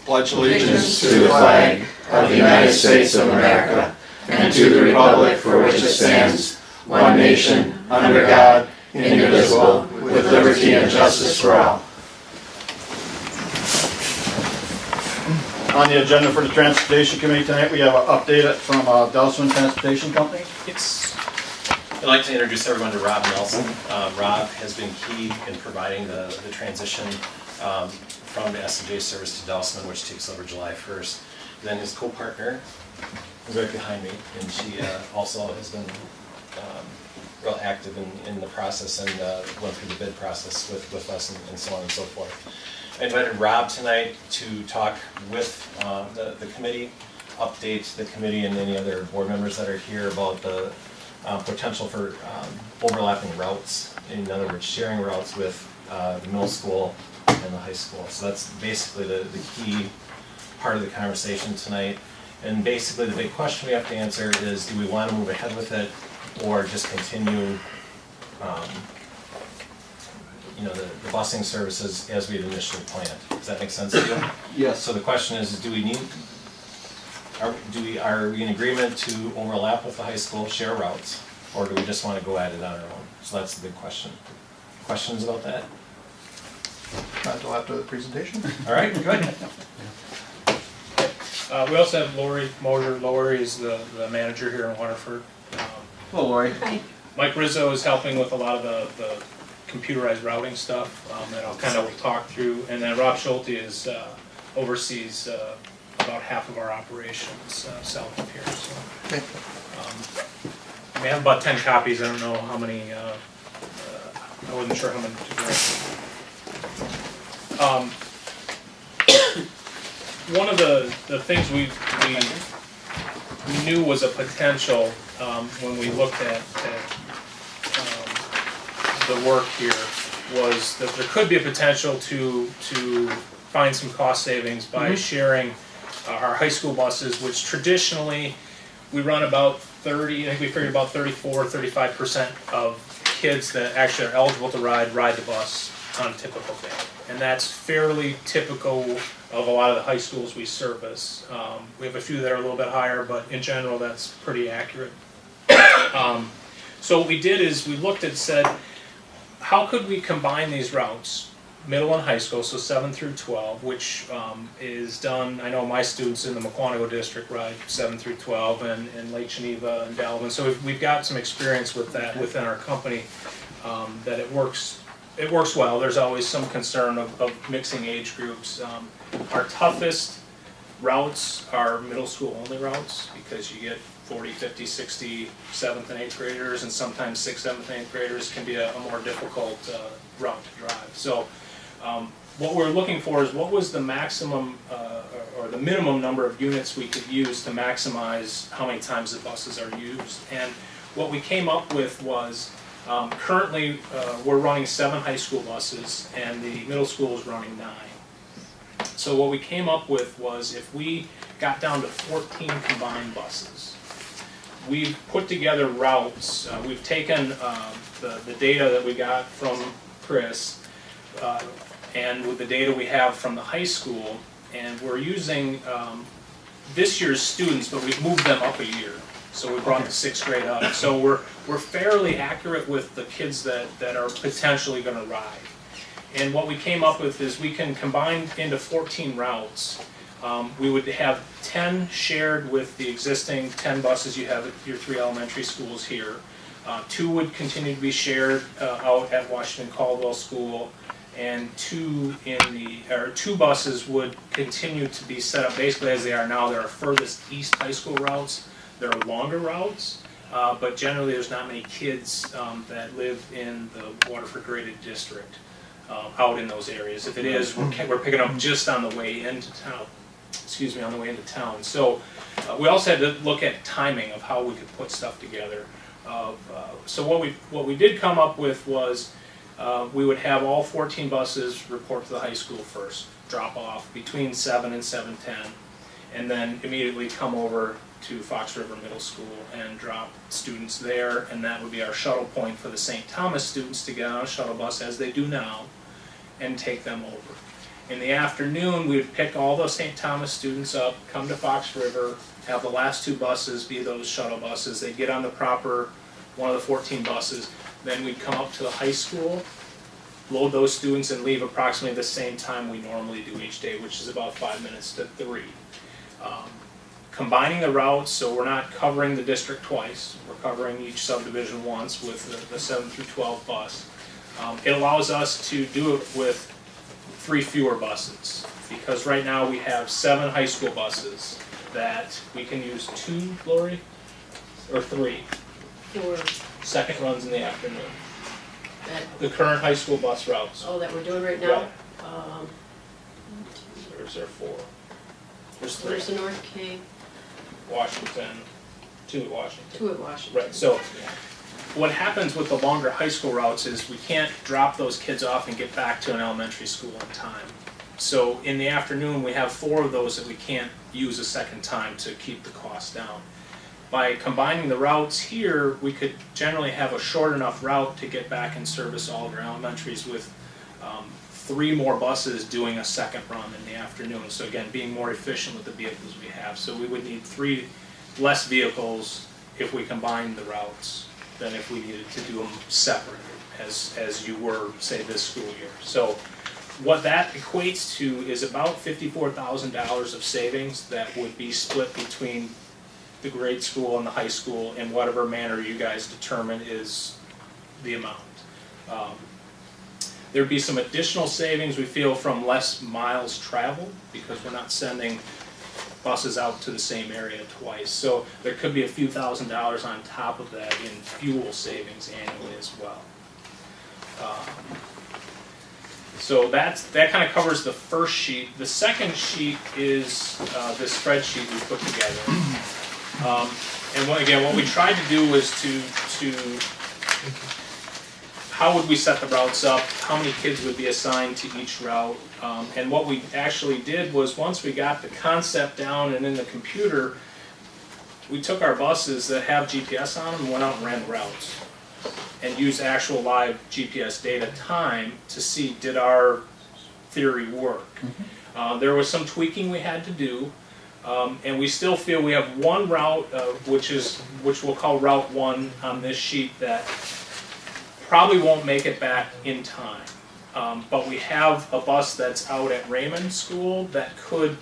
pledge allegiance to the flag of the United States of America and to the republic for which it stands, one nation, under God, indivisible, with liberty and justice for all. On the agenda for the Transportation Committee tonight, we have an update from Dousman Transportation Company. Yes. I'd like to introduce everyone to Rob Nelson. Rob has been key in providing the transition from the S&J service to Dousman, which takes over July 1st. Then his co-partner is right behind me, and she also has been real active in the process and went through the bid process with us and so on and so forth. I invited Rob tonight to talk with the committee, update the committee and any other board members that are here about the potential for overlapping routes. In other words, sharing routes with the middle school and the high school. So that's basically the key part of the conversation tonight. And basically the big question we have to answer is, do we want to move ahead with it or just continue the busing services as we had initially planned? Does that make sense to you? Yes. So the question is, are we in agreement to overlap with the high school, share routes, or do we just want to go at it on our own? So that's the big question. Questions about that? Not until after the presentation. All right, good. We also have Lori Moser. Lori is the manager here in Waterford. Hello, Lori. Hi. Mike Rizzo is helping with a lot of the computerized routing stuff that I'll kind of talk through. And then Rob Schulte oversees about half of our operations south of here. So, we have about 10 copies. I don't know how many. I wasn't sure how many to bring. One of the things we knew was a potential when we looked at the work here was that there could be a potential to find some cost savings by sharing our high school buses, which traditionally we run about 30, I think we figured about 35% of kids that actually are eligible to ride the bus on a typical day. And that's fairly typical of a lot of the high schools we service. We have a few that are a little bit higher, but in general that's pretty accurate. So what we did is we looked and said, how could we combine these routes, middle and high school, so 7 through 12, which is done, I know my students in the Mukwonago district ride 7 through 12, and Lake Geneva and Dalvin, so we've got some experience with that within our company, that it works well. There's always some concern of mixing age groups. Our toughest routes are middle school only routes, because you get 40, 50, 60, 7th and 8th graders, and sometimes 6th, 7th, and 8th graders can be a more difficult route to drive. So what we're looking for is what was the maximum or the minimum number of units we could use to maximize how many times the buses are used. And what we came up with was currently we're running 7 high school buses and the middle school is running 9. So what we came up with was if we got down to 14 combined buses, we've put together routes. We've taken the data that we got from Chris and with the data we have from the high school, and we're using this year's students, but we've moved them up a year. So we brought the 6th grade up. So we're fairly accurate with the kids that are potentially going to ride. And what we came up with is we can combine into 14 routes. We would have 10 shared with the existing 10 buses you have at your 3 elementary schools here. 2 would continue to be shared out at Washington Caldwell School, and 2 buses would continue to be set up basically as they are now. They're our furthest east high school routes. They're longer routes, but generally there's not many kids that live in the Waterford graded district out in those areas. If it is, we're picking up just on the way into town. On the way into town. So we also had to look at timing of how we could put stuff together. So what we did come up with was we would have all 14 buses report to the high school first, drop off between 7 and 7:10, and then immediately come over to Fox River Middle School and drop students there, and that would be our shuttle point for the St. Thomas students to get on a shuttle bus as they do now and take them over. In the afternoon, we would pick all those St. Thomas students up, come to Fox River, have the last 2 buses be those shuttle buses. They'd get on the proper, one of the 14 buses. Then we'd come up to the high school, load those students, and leave approximately the same time we normally do each day, which is about 5 minutes to 3. Combining the routes, so we're not covering the district twice. We're covering each subdivision once with the 7 through 12 bus. It allows us to do it with 3 fewer buses, because right now we have 7 high school buses that we can use 2, Lori, or 3 For second runs in the afternoon. that, The current high school bus routes. oh, that we're doing right now? There's there 4. There's 3. Where's the North Cape? Washington, 2 at Washington. 2 at Washington. Right, so what happens with the longer high school routes is we can't drop those kids off and get back to an elementary school in time. So in the afternoon, we have 4 of those that we can't use a second time to keep the cost down. By combining the routes here, we could generally have a short enough route to get back and service all of your elementaries with 3 more buses doing a second run in the afternoon. So again, being more efficient with the vehicles we have. So we would need 3 less vehicles if we combined the routes than if we needed to do them separate as you were, say, this school year. So what that equates to is about $54,000 of savings that would be split between the grade school and the high school in whatever manner you guys determine is the amount. There'd be some additional savings we feel from less miles traveled because we're not sending buses out to the same area twice. So there could be a few $1,000s on top of that in fuel savings annually as well. So that kind of covers the first sheet. The second sheet is this spreadsheet we put together. And what we tried to do was to how would we set the routes up, how many kids would be assigned to each route, and what we actually did was once we got the concept down and in the computer, we took our buses that have GPS on them and went out and ran the routes and used actual live GPS data time to see did our theory work. There was some tweaking we had to do. And we still feel we have one route, which we'll call Route 1 on this sheet, that probably won't make it back in time. But we have a bus that's out at Raymond School that could,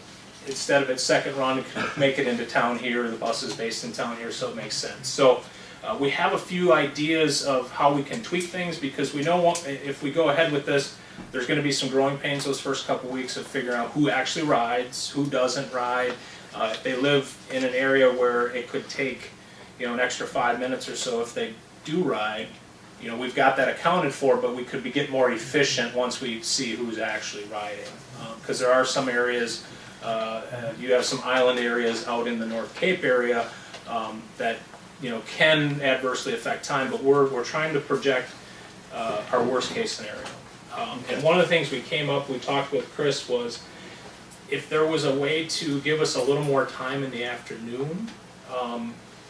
instead of its second run, make it into town here. The bus is based in town here, so it makes sense. So we have a few ideas of how we can tweak things, because we know if we go ahead with this, there's going to be some growing pains those first couple weeks of figuring out who actually rides, who doesn't ride. If they live in an area where it could take, an extra 5 minutes or so if they do ride, we've got that accounted for, but we could get more efficient once we see who's actually riding. Because there are some areas, you have some island areas out in the North Cape area that can adversely affect time, but we're trying to project our worst case scenario. And one of the things we talked with Chris was, if there was a way to give us a little more time in the afternoon,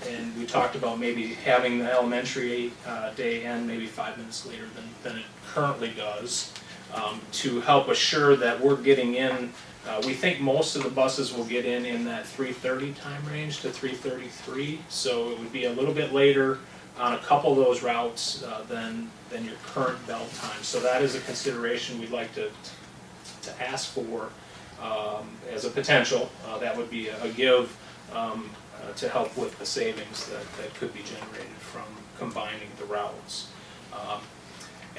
and we talked about maybe having the elementary day end maybe 5 minutes later than it currently does, to help assure that we're getting in. We think most of the buses will get in that 3:30 time range to 3:33, so it would be a little bit later on a couple of those routes than your current bell time. So that is a consideration we'd like to ask for as a potential. That would be a give to help with the savings that could be generated from combining the routes.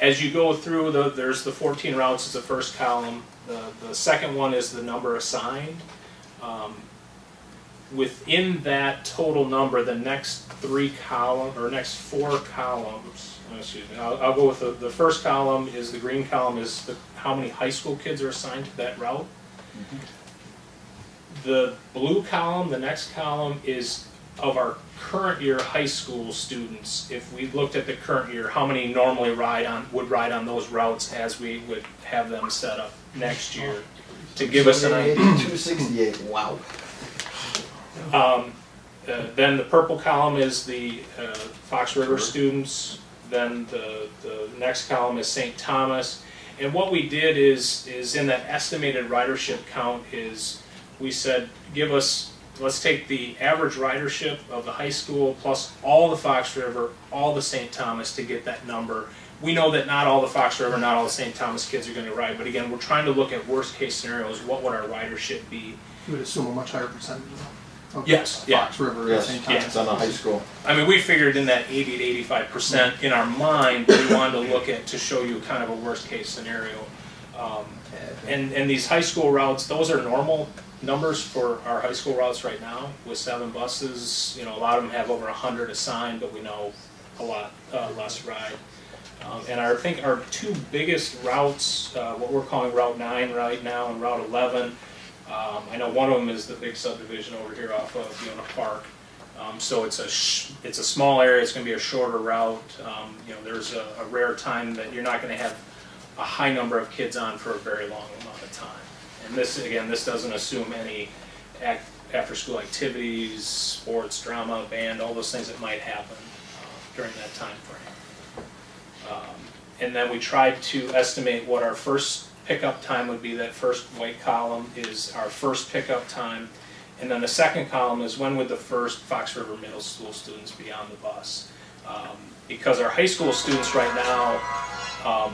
As you go through, there's the 14 routes as the first column. The second one is the number assigned. Within that total number, the next 4 columns, excuse me, I'll go with the first column is the green column is how many high school kids are assigned to that route. The blue column, the next column, is of our current year high school students. If we looked at the current year, how many normally would ride on those routes as we would have them set up next year, to give us an idea. 268, wow. Then the purple column is the Fox River students. Then the next column is St. Thomas. And what we did is in that estimated ridership count is, we said, let's take the average ridership of the high school plus all the Fox River, all the St. Thomas to get that number. We know that not all the Fox River, not all the St. Thomas kids are gonna ride, but again, we're trying to look at worst case scenarios, what would our ridership be? You would assume a much higher percentage of Yes, yeah. Fox River and Yes, St. yeah. Thomas. it's on the high school. I mean, we figured in that 80 to 85% in our mind, we wanted to look at to show you kind of a worst case scenario. And these high school routes, those are normal numbers for our high school routes right now with 7 buses. You know, a lot of them have over 100 assigned, but we know a lot less ride. And I think our 2 biggest routes, what we're calling Route 9 right now and Route 11, I know one of them is the big subdivision over here off of Fiona Park. So it's a small area, it's gonna be a shorter route. You know, there's a rare time that you're not gonna have a high number of kids on for a very long amount of time. And this, again, this doesn't assume any after-school activities, sports, drama, band, all those things that might happen during that time frame. And then we tried to estimate what our first pickup time would be. That first white column is our first pickup time. And then the second column is when would the first Fox River Middle School students be on the bus. Because our high school students right now,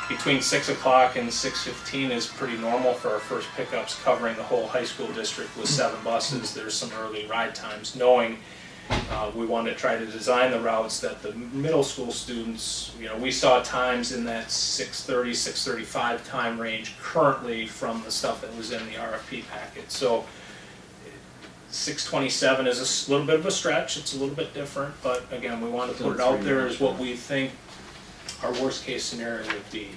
between 6 o'clock and 6:15 is pretty normal for our first pickups, covering the whole high school district with 7 buses. There's some early ride times, knowing we wanted to try to design the routes that the middle school students, you know, we saw times in that 6:30, 6:35 time range currently from the stuff that was in the RFP packet. So 6:27 is a little bit of a stretch, it's a little bit different, but again, we want to put it out there as what we think our worst case scenario would be.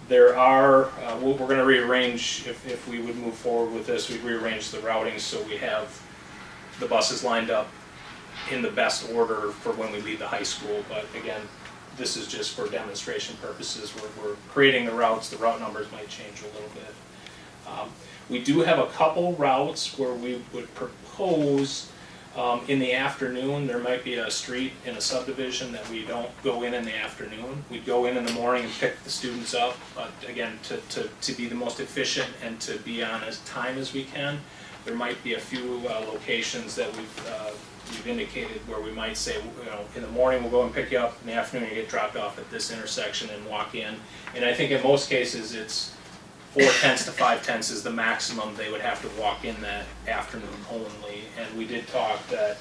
There are, we're going to rearrange, if we would move forward with this, we'd rearrange the routing so we have the buses lined up in the best order for when we leave the high school. But again, this is just for demonstration purposes. We're creating the routes, the route numbers might change a little bit. We do have a couple routes where we would propose in the afternoon. There might be a street in a subdivision that we don't go in the afternoon. We'd go in the morning and pick the students up, but again, to be the most efficient and to be on as time as we can. There might be a few locations that we've indicated where we might say, you know, in the morning we'll go and pick you up, in the afternoon you get dropped off at this intersection and walk in. And I think in most cases it's 4/10 to 5/10 is the maximum they would have to walk in that afternoon only. And we did talk that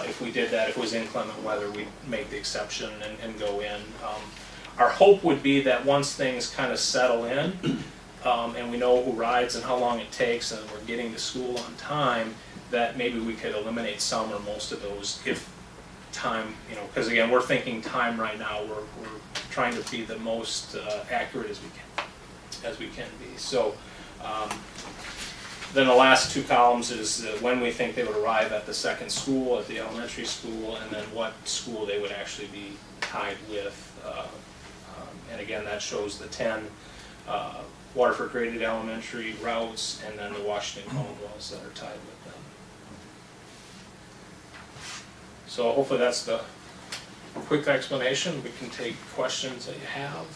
if we did that, if it was inclement weather, we'd make the exception and go in. Our hope would be that once things kind of settle in, and we know who rides and how long it takes and we're getting to school on time, that maybe we could eliminate some or most of those if time, you know, because again, we're thinking time right now, we're trying to be the most accurate as we can be. So then the last 2 columns is when we think they would arrive at the second school, at the elementary school, and then what school they would actually be tied with. And again, that shows the 10 Waterford graded elementary routes and then the Washington Commonwealths that are tied with them. So hopefully that's the quick explanation. We can take questions that you have.